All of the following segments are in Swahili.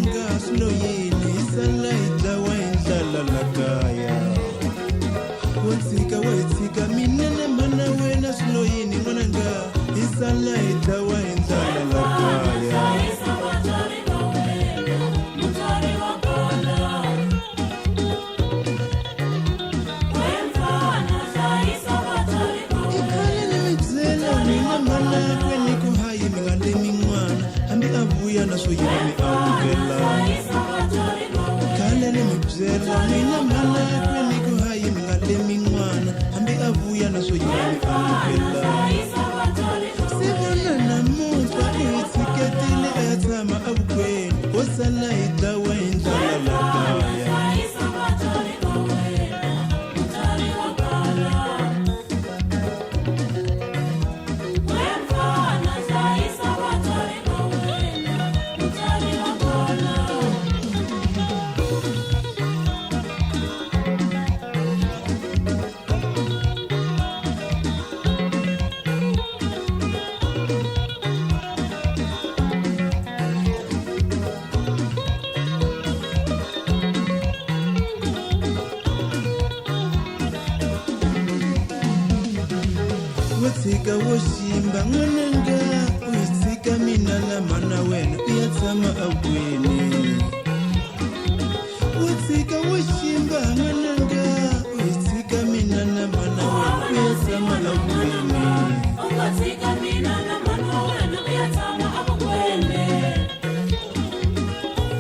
nanga sloyini salaita waindlala lakaya Watsika minene mana wena sloyini nanga isalaita waindlala lakaya na so yimi awukela kale nemibzela mina mana kweni ko hayi ngale mingwana ambi avuya na so yimi awukela sibona namuhla itsiketile eyathama abukweni osala idawa indlala lakaya Watsika woshimba mwananga Uitsika minana mana wena Uyatsama abweni Watsika woshimba mwananga Uitsika minana mana wena Uyatsama abweni Watsika minana mana wena Uyatsama abweni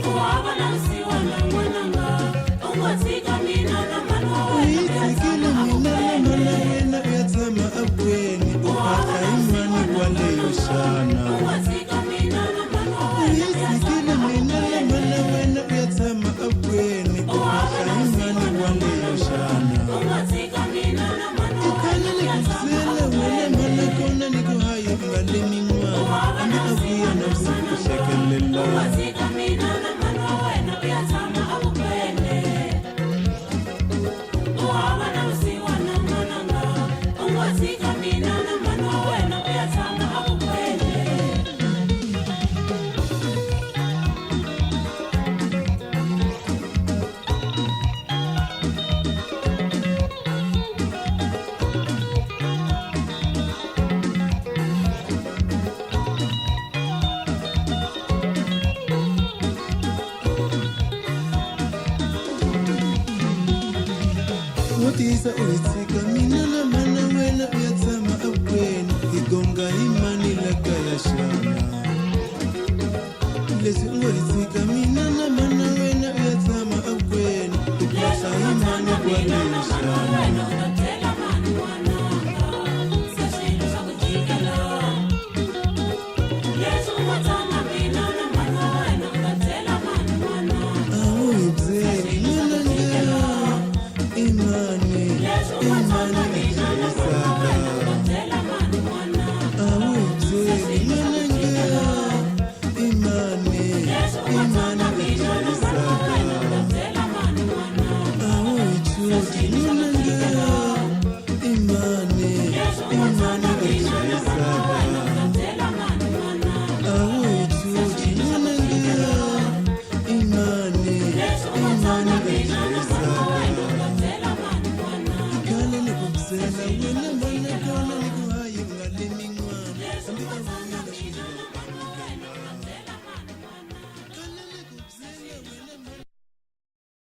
Uwabana siwana mwananga Watsika minana mana wena Uitikile minana mana wena Uyatsama abweni Watsika minana mana wena uyatsama abweni ukahayimani waleyoshana Watsika minana mana ikana nikuzela wena mana kona nikuhayi ngale mingwana ambi avuya na usiku shekelela Watsika minana mana wena uyatsama abweni Uwaba na usiwana mwananga Watsika minana mana wena uyatsama abweni Wotisa uitsika minana mana wena uyatsama abweni igonga imani lakaya shana Lesi ungoitsika minana mana wena uyatsama abweni ukasa imani waleyoshana